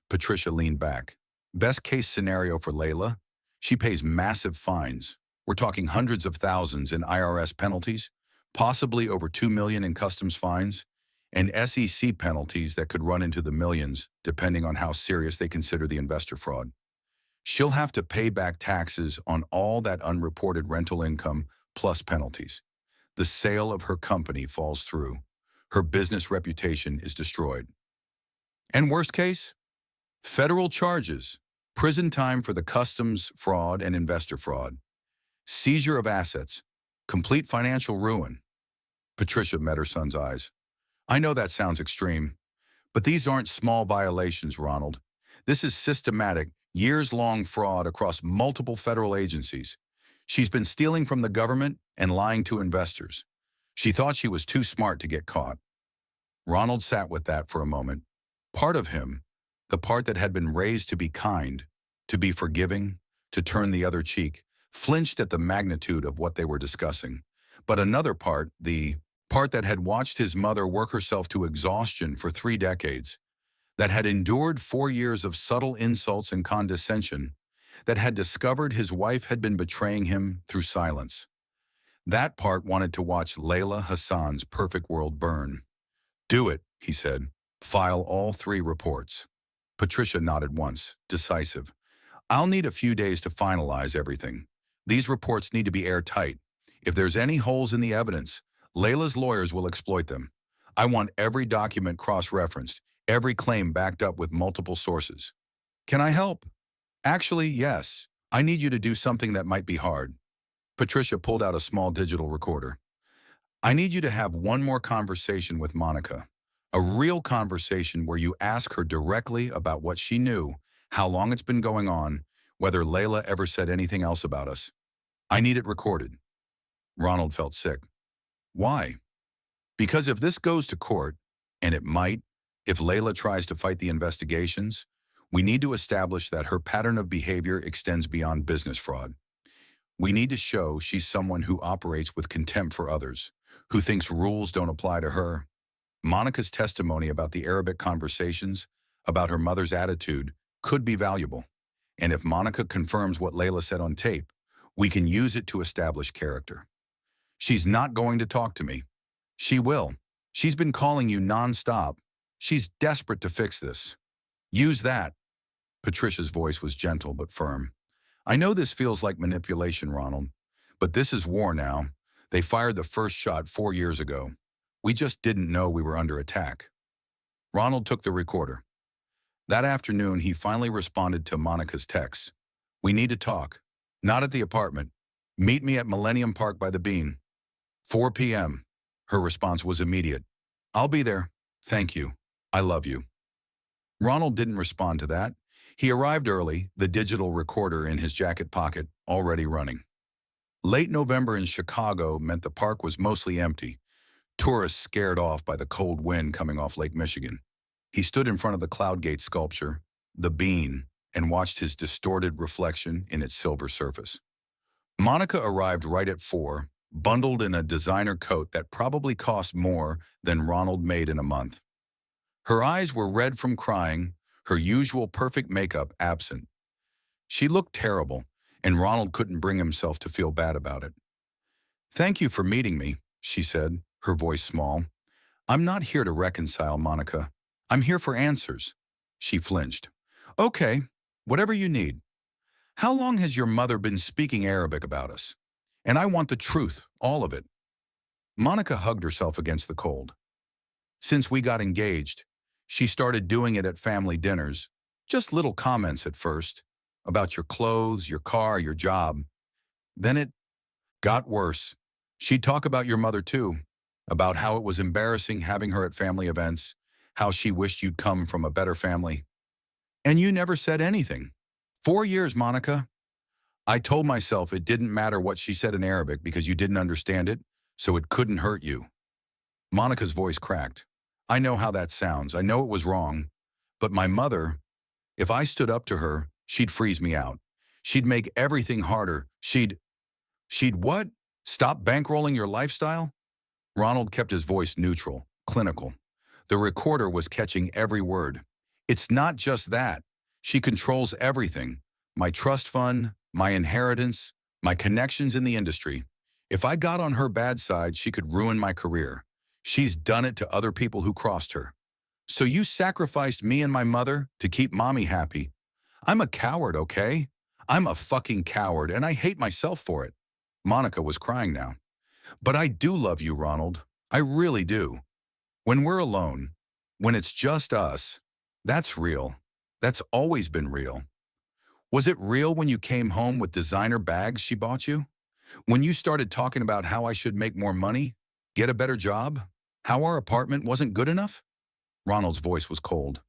Patricia leaned back. Best case scenario for Layla? She pays massive fines. We're talking hundreds of thousands in IRS penalties, possibly over $2 million in customs fines, and SEC penalties that could run into the millions, depending on how serious they consider the investor fraud. She'll have to pay back taxes on all that unreported rental income plus penalties. The sale of her company falls through. Her business reputation is destroyed. And worst case? Federal charges, prison time for the customs fraud and investor fraud, seizure of assets, complete financial ruin. Patricia met her son's eyes. I know that sounds extreme, but these aren't small violations, Ronald. This is systematic, years-long fraud across multiple federal agencies. She's been stealing from the government and lying to investors. She thought she was too smart to get caught. Ronald sat with that for a moment. Part of him, the part that had been raised to be kind, to be forgiving, to turn the other cheek, flinched at the magnitude of what they were discussing. But another part, the part that had watched his mother work herself to exhaustion for 3 decades, that had endured 4 years of subtle insults and condescension, that had discovered his wife had been betraying him through silence. That part wanted to watch Layla Hassan's perfect world burn. Do it, he said. File all 3 reports. Patricia nodded once, decisive. I'll need a few days to finalize everything. These reports need to be airtight. If there's any holes in the evidence, Layla's lawyers will exploit them. I want every document cross-referenced, every claim backed up with multiple sources. Can I help? Actually, yes. I need you to do something that might be hard. Patricia pulled out a small digital recorder. I need you to have one more conversation with Monica. A real conversation where you ask her directly about what she knew, how long it's been going on, whether Layla ever said anything else about us. I need it recorded. Ronald felt sick. Why? Because if this goes to court, and it might, if Layla tries to fight the investigations, we need to establish that her pattern of behavior extends beyond business fraud. We need to show she's someone who operates with contempt for others, who thinks rules don't apply to her. Monica's testimony about the Arabic conversations, about her mother's attitude, could be valuable. And if Monica confirms what Layla said on tape, we can use it to establish character. She's not going to talk to me. She will. She's been calling you nonstop. She's desperate to fix this. Use that. Patricia's voice was gentle but firm. I know this feels like manipulation, Ronald, but this is war now. They fired the first shot 4 years ago. We just didn't know we were under attack. Ronald took the recorder. That afternoon, he finally responded to Monica's texts. We need to talk. Not at the apartment. Meet me at Millennium Park by the Bean. 4 p.m. Her response was immediate. I'll be there. Thank you. I love you. Ronald didn't respond to that. He arrived early, the digital recorder in his jacket pocket, already running. Late November in Chicago meant the park was mostly empty, tourists scared off by the cold wind coming off Lake Michigan. He stood in front of the Cloudgate sculpture, the Bean, and watched his distorted reflection in its silver surface. Monica arrived right at 4, bundled in a designer coat that probably cost more than Ronald made in a month. Her eyes were red from crying, her usual perfect makeup absent. She looked terrible, and Ronald couldn't bring himself to feel bad about it. Thank you for meeting me, she said, her voice small. I'm not here to reconcile, Monica. I'm here for answers. She flinched. Okay, whatever you need. How long has your mother been speaking Arabic about us? And I want the truth, all of it. Monica hugged herself against the cold. Since we got engaged, she started doing it at family dinners. Just little comments at first, about your clothes, your car, your job. Then it got worse. She'd talk about your mother too, about how it was embarrassing having her at family events, how she wished you'd come from a better family. And you never said anything. 4 years, Monica. I told myself it didn't matter what she said in Arabic because you didn't understand it, so it couldn't hurt you. Monica's voice cracked. I know how that sounds. I know it was wrong. But my mother, if I stood up to her, she'd freeze me out. She'd make everything harder. She'd what? Stop bankrolling your lifestyle? Ronald kept his voice neutral, clinical. The recorder was catching every word. It's not just that. She controls everything. My trust fund, my inheritance, my connections in the industry. If I got on her bad side, she could ruin my career. She's done it to other people who crossed her. So you sacrificed me and my mother to keep mommy happy. I'm a coward, okay? I'm a fucking coward, and I hate myself for it. Monica was crying now. But I do love you, Ronald. I really do. When we're alone, when it's just us, that's real. That's always been real. Was it real when you came home with designer bags she bought you? When you started talking about how I should make more money, get a better job, how our apartment wasn't good enough? Ronald's voice was cold.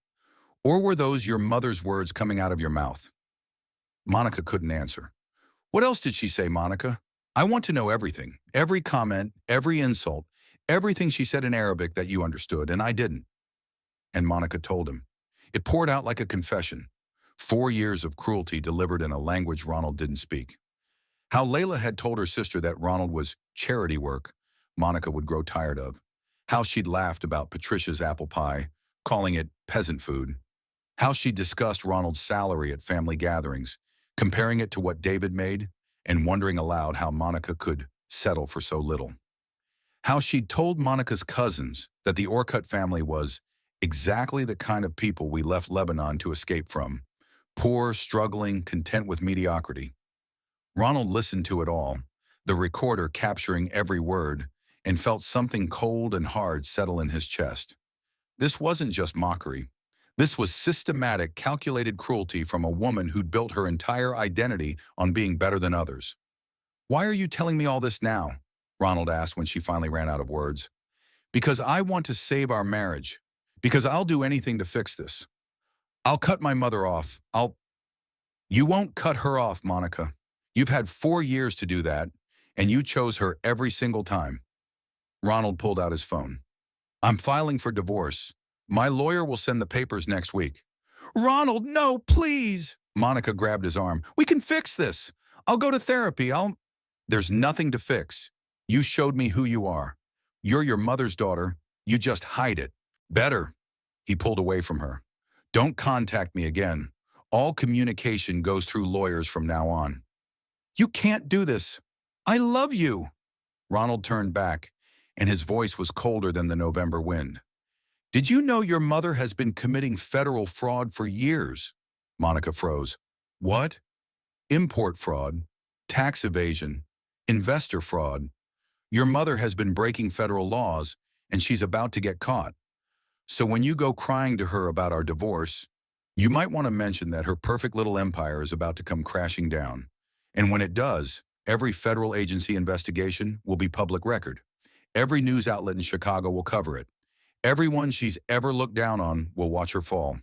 Or were those your mother's words coming out of your mouth? Monica couldn't answer. What else did she say, Monica? I want to know everything, every comment, every insult, everything she said in Arabic that you understood, and I didn't. And Monica told him. It poured out like a confession. 4 years of cruelty delivered in a language Ronald didn't speak. How Layla had told her sister that Ronald was charity work, Monica would grow tired of. How she'd laughed about Patricia's apple pie, calling it peasant food. How she discussed Ronald's salary at family gatherings, comparing it to what David made, and wondering aloud how Monica could settle for so little. How she'd told Monica's cousins that the Orkut family was exactly the kind of people we left Lebanon to escape from. Poor, struggling, content with mediocrity. Ronald listened to it all, the recorder capturing every word, and felt something cold and hard settle in his chest. This wasn't just mockery. This was systematic, calculated cruelty from a woman who'd built her entire identity on being better than others. Why are you telling me all this now? Ronald asked when she finally ran out of words. Because I want to save our marriage. Because I'll do anything to fix this. I'll cut my mother off. You won't cut her off, Monica. You've had 4 years to do that, and you chose her every single time. Ronald pulled out his phone. I'm filing for divorce. My lawyer will send the papers next week. Ronald, no, please. Monica grabbed his arm. We can fix this. I'll go to therapy. There's nothing to fix. You showed me who you are. You're your mother's daughter. You just hide it. Better. He pulled away from her. Don't contact me again. All communication goes through lawyers from now on. You can't do this. I love you. Ronald turned back, and his voice was colder than the November wind. Did you know your mother has been committing federal fraud for years? Monica froze. What? Import fraud, tax evasion, investor fraud. Your mother has been breaking federal laws, and she's about to get caught. So when you go crying to her about our divorce, you might want to mention that her perfect little empire is about to come crashing down. And when it does, every federal agency investigation will be public record. Every news outlet in Chicago will cover it. Everyone she's ever looked down on will watch her fall.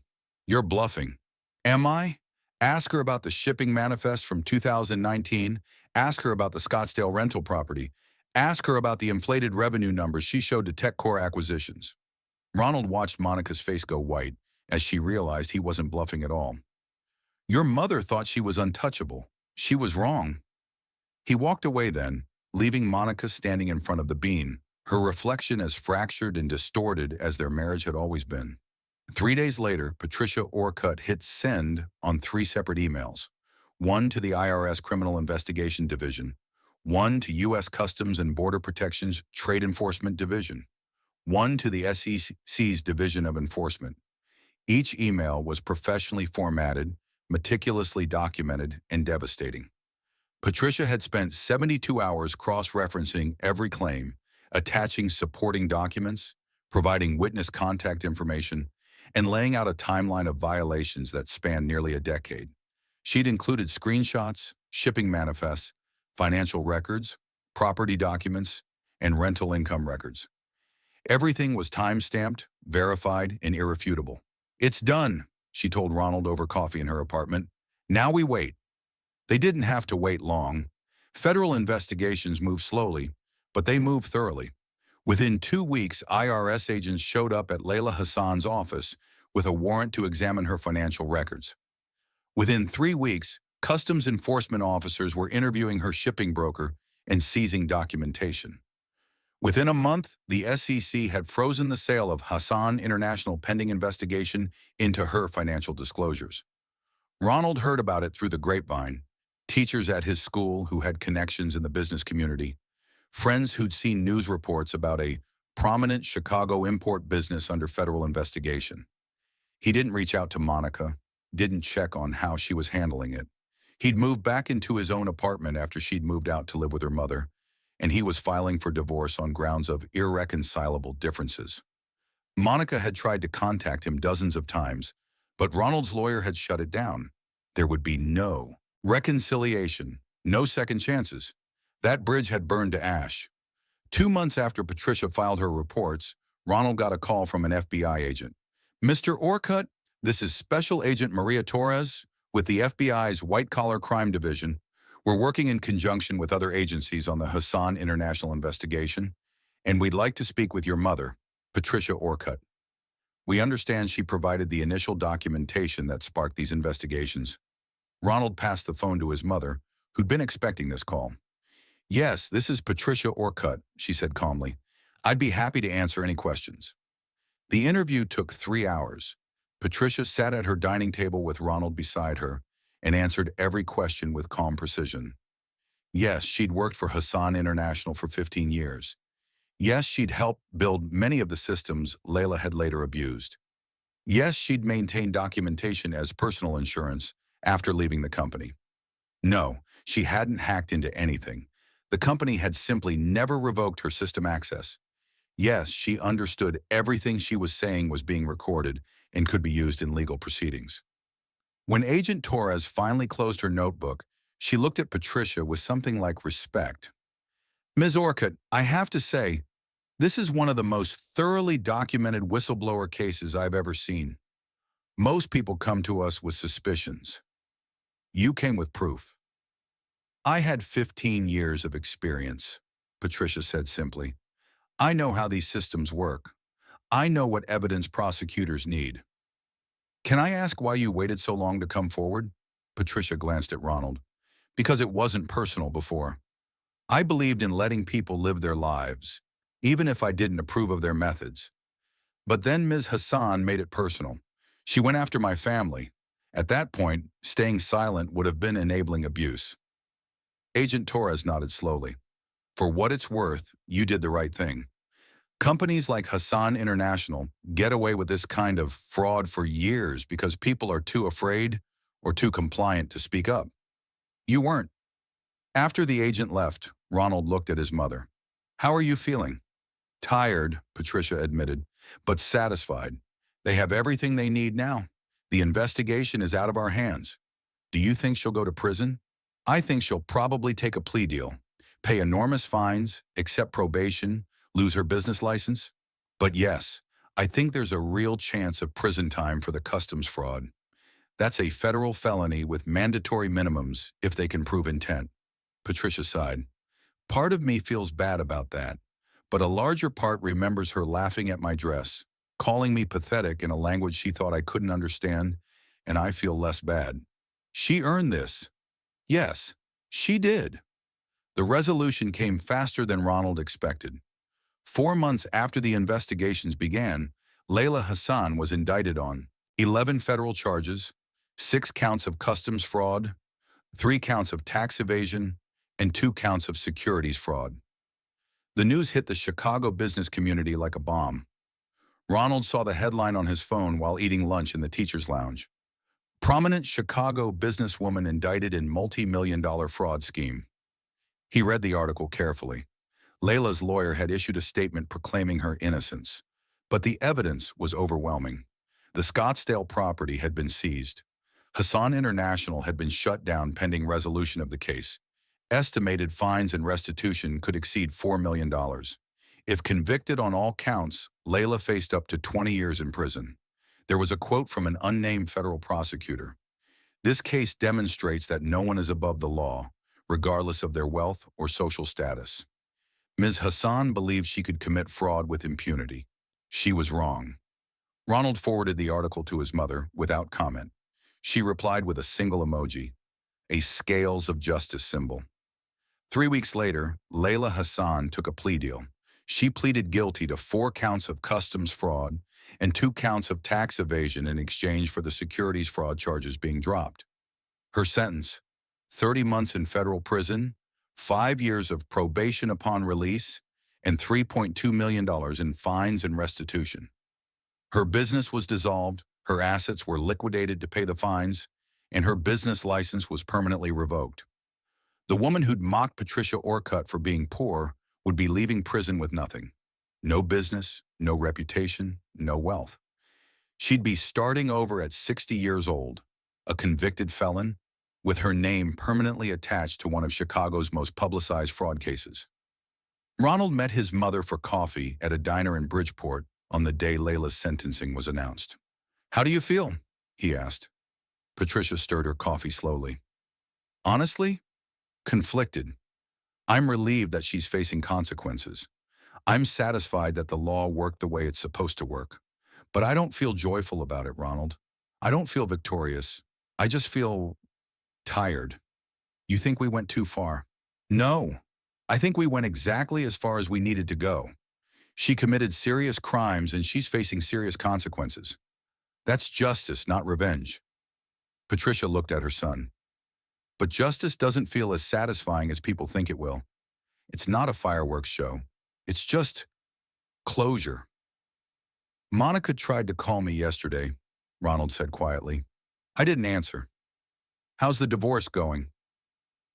You're bluffing. Am I? Ask her about the shipping manifest from 2019. Ask her about the Scottsdale rental property. Ask her about the inflated revenue numbers she showed to TechCore acquisitions. Ronald watched Monica's face go white as she realized he wasn't bluffing at all. Your mother thought she was untouchable. She was wrong. He walked away then, leaving Monica standing in front of the bean, her reflection as fractured and distorted as their marriage had always been. 3 days later, Patricia Orkut hit send on 3 separate emails. One to the IRS Criminal Investigation Division, one to U.S. Customs and Border Protection's Trade Enforcement Division, one to the SEC's Division of Enforcement. Each email was professionally formatted, meticulously documented, and devastating. Patricia had spent 72 hours cross-referencing every claim, attaching supporting documents, providing witness contact information, and laying out a timeline of violations that spanned nearly a decade. She'd included screenshots, shipping manifests, financial records, property documents, and rental income records. Everything was time-stamped, verified, and irrefutable. "It's done," she told Ronald over coffee in her apartment. "Now we wait." They didn't have to wait long. Federal investigations move slowly, but they move thoroughly. Within 2 weeks, IRS agents showed up at Layla Hassan's office with a warrant to examine her financial records. Within 3 weeks, customs enforcement officers were interviewing her shipping broker and seizing documentation. Within a month, the SEC had frozen the sale of Hassan International pending investigation into her financial disclosures. Ronald heard about it through the grapevine, teachers at his school who had connections in the business community, friends who'd seen news reports about a prominent Chicago import business under federal investigation. He didn't reach out to Monica, didn't check on how she was handling it. He'd moved back into his own apartment after she'd moved out to live with her mother, and he was filing for divorce on grounds of irreconcilable differences. Monica had tried to contact him dozens of times, but Ronald's lawyer had shut it down. There would be no reconciliation, no second chances. That bridge had burned to ash. 2 months after Patricia filed her reports, Ronald got a call from an FBI agent. "Mr. Orcutt, this is Special Agent Maria Torres with the FBI's White Collar Crime Division. We're working in conjunction with other agencies on the Hassan International investigation, and we'd like to speak with your mother, Patricia Orcutt. We understand she provided the initial documentation that sparked these investigations." Ronald passed the phone to his mother, who'd been expecting this call. "Yes, this is Patricia Orcutt," she said calmly. "I'd be happy to answer any questions." The interview took 3 hours. Patricia sat at her dining table with Ronald beside her and answered every question with calm precision. Yes, she'd worked for Hassan International for 15 years. Yes, she'd helped build many of the systems Layla had later abused. Yes, she'd maintained documentation as personal insurance after leaving the company. No, she hadn't hacked into anything. The company had simply never revoked her system access. Yes, she understood everything she was saying was being recorded and could be used in legal proceedings. When Agent Torres finally closed her notebook, she looked at Patricia with something like respect. "Ms. Orcutt, I have to say, this is one of the most thoroughly documented whistleblower cases I've ever seen. Most people come to us with suspicions. You came with proof." "I had 15 years of experience," Patricia said simply. "I know how these systems work. I know what evidence prosecutors need." "Can I ask why you waited so long to come forward?" Patricia glanced at Ronald. "Because it wasn't personal before. I believed in letting people live their lives, even if I didn't approve of their methods. But then Ms. Hassan made it personal. She went after my family. At that point, staying silent would have been enabling abuse." Agent Torres nodded slowly. "For what it's worth, you did the right thing. Companies like Hassan International get away with this kind of fraud for years because people are too afraid or too compliant to speak up. You weren't." After the agent left, Ronald looked at his mother. "How are you feeling?" "Tired," Patricia admitted, "but satisfied. They have everything they need now. The investigation is out of our hands. Do you think she'll go to prison?" "I think she'll probably take a plea deal, pay enormous fines, accept probation, lose her business license. But yes, I think there's a real chance of prison time for the customs fraud. That's a federal felony with mandatory minimums if they can prove intent." Patricia sighed. "Part of me feels bad about that, but a larger part remembers her laughing at my dress, calling me pathetic in a language she thought I couldn't understand, and I feel less bad. She earned this. Yes, she did." The resolution came faster than Ronald expected. 4 months after the investigations began, Layla Hassan was indicted on 11 federal charges, 6 counts of customs fraud, 3 counts of tax evasion, and 2 counts of securities fraud. The news hit the Chicago business community like a bomb. Ronald saw the headline on his phone while eating lunch in the teacher's lounge. Prominent Chicago businesswoman indicted in multi-million-dollar fraud scheme. He read the article carefully. Layla's lawyer had issued a statement proclaiming her innocence, but the evidence was overwhelming. The Scottsdale property had been seized. Hassan International had been shut down pending resolution of the case. Estimated fines and restitution could exceed $4 million. If convicted on all counts, Layla faced up to 20 years in prison. There was a quote from an unnamed federal prosecutor. This case demonstrates that no one is above the law, regardless of their wealth or social status. Ms. Hassan believed she could commit fraud with impunity. She was wrong. Ronald forwarded the article to his mother without comment. She replied with a single emoji, a scales of justice symbol. 3 weeks later, Layla Hassan took a plea deal. She pleaded guilty to 4 counts of customs fraud and 2 counts of tax evasion in exchange for the securities fraud charges being dropped. Her sentence, 30 months in federal prison, 5 years of probation upon release, and $3.2 million in fines and restitution. Her business was dissolved, her assets were liquidated to pay the fines, and her business license was permanently revoked. The woman who'd mocked Patricia Orcutt for being poor would be leaving prison with nothing. No business, no reputation, no wealth. She'd be starting over at 60 years old, a convicted felon, with her name permanently attached to one of Chicago's most publicized fraud cases. Ronald met his mother for coffee at a diner in Bridgeport on the day Layla's sentencing was announced. "How do you feel?" he asked. Patricia stirred her coffee slowly. "Honestly, conflicted. I'm relieved that she's facing consequences. I'm satisfied that the law worked the way it's supposed to work. But I don't feel joyful about it, Ronald. I don't feel victorious. I just feel tired. You think we went too far?" "No. I think we went exactly as far as we needed to go. She committed serious crimes and she's facing serious consequences. That's justice, not revenge." Patricia looked at her son. "But justice doesn't feel as satisfying as people think it will. It's not a fireworks show. It's just closure." "Monica tried to call me yesterday," Ronald said quietly. "I didn't answer." "How's the divorce going?"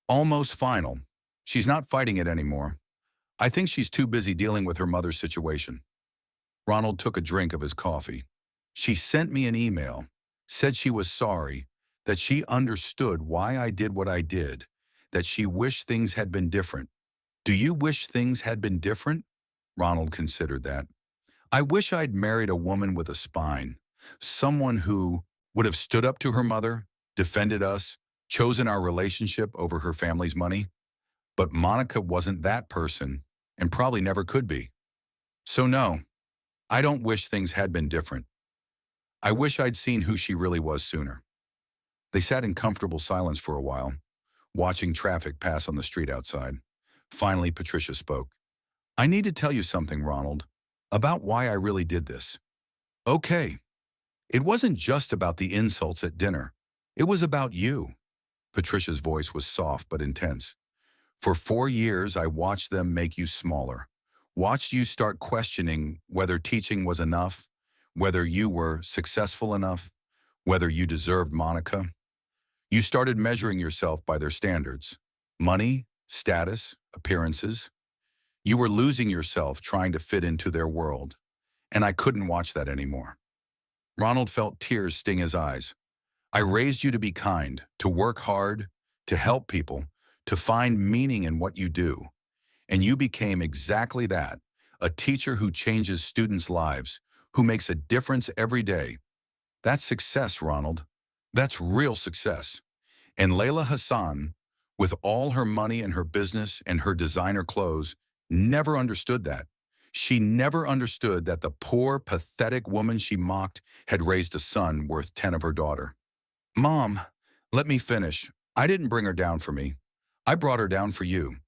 "Almost final. She's not fighting it anymore. I think she's too busy dealing with her mother's situation." Ronald took a drink of his coffee. "She sent me an email, said she was sorry, that she understood why I did what I did, that she wished things had been different." "Do you wish things had been different?" Ronald considered that. "I wish I'd married a woman with a spine, someone who would have stood up to her mother, defended us, chosen our relationship over her family's money. But Monica wasn't that person, and probably never could be. So no, I don't wish things had been different. I wish I'd seen who she really was sooner." They sat in comfortable silence for a while, watching traffic pass on the street outside. Finally, Patricia spoke. "I need to tell you something, Ronald, about why I really did this." "Okay." "It wasn't just about the insults at dinner. It was about you." Patricia's voice was soft but intense. "For 4 years, I watched them make you smaller. Watched you start questioning whether teaching was enough, whether you were successful enough, whether you deserved Monica. You started measuring yourself by their standards. Money, status, appearances. You were losing yourself trying to fit into their world. And I couldn't watch that anymore." Ronald felt tears sting his eyes. "I raised you to be kind, to work hard, to help people, to find meaning in what you do. And you became exactly that, a teacher who changes students' lives, who makes a difference every day. That's success, Ronald. That's real success." And Layla Hassan, with all her money and her business and her designer clothes, never understood that. She never understood that the poor, pathetic woman she mocked had raised a son worth 10 of her daughter. "Mom, let me finish. I didn't bring her down for me. I brought her down for you.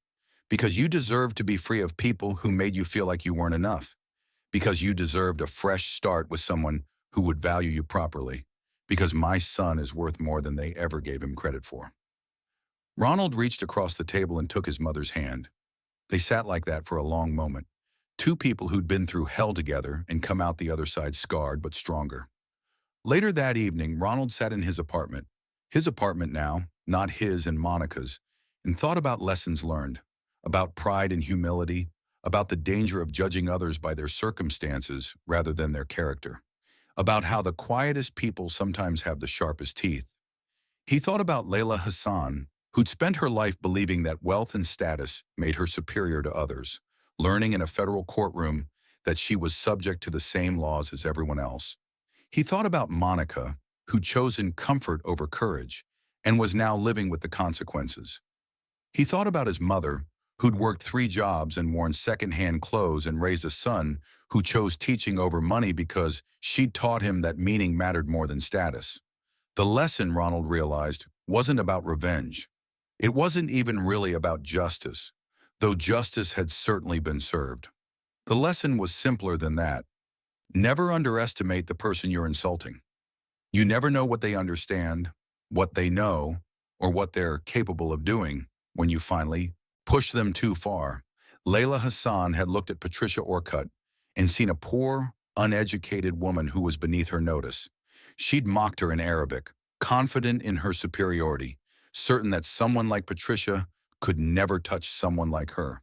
Because you deserved to be free of people who made you feel like you weren't enough. Because you deserved a fresh start with someone who would value you properly. Because my son is worth more than they ever gave him credit for." Ronald reached across the table and took his mother's hand. They sat like that for a long moment. Two people who'd been through hell together and come out the other side scarred but stronger. Later that evening, Ronald sat in his apartment now, not his and Monica's, and thought about lessons learned, about pride and humility, about the danger of judging others by their circumstances rather than their character, about how the quietest people sometimes have the sharpest teeth. He thought about Layla Hassan, who'd spent her life believing that wealth and status made her superior to others, learning in a federal courtroom that she was subject to the same laws as everyone else. He thought about Monica, who'd chosen comfort over courage and was now living with the consequences. He thought about his mother, who'd worked 3 jobs and worn second-hand clothes and raised a son who chose teaching over money because she'd taught him that meaning mattered more than status. The lesson, Ronald realized, wasn't about revenge. It wasn't even really about justice, though justice had certainly been served. The lesson was simpler than that. Never underestimate the person you're insulting. You never know what they understand, what they know, or what they're capable of doing when you finally push them too far. Layla Hassan had looked at Patricia Orcutt and seen a poor, uneducated woman who was beneath her notice. She'd mocked her in Arabic, confident in her superiority, certain that someone like Patricia could never touch someone like her.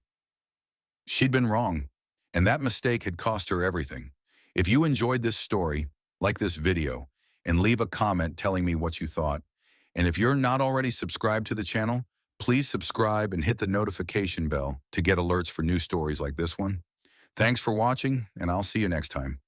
She'd been wrong, and that mistake had cost her everything. If you enjoyed this story, like this video, and leave a comment telling me what you thought. And if you're not already subscribed to the channel, please subscribe and hit the notification bell to get alerts for new stories like this one. Thanks for watching, and I'll see you next time.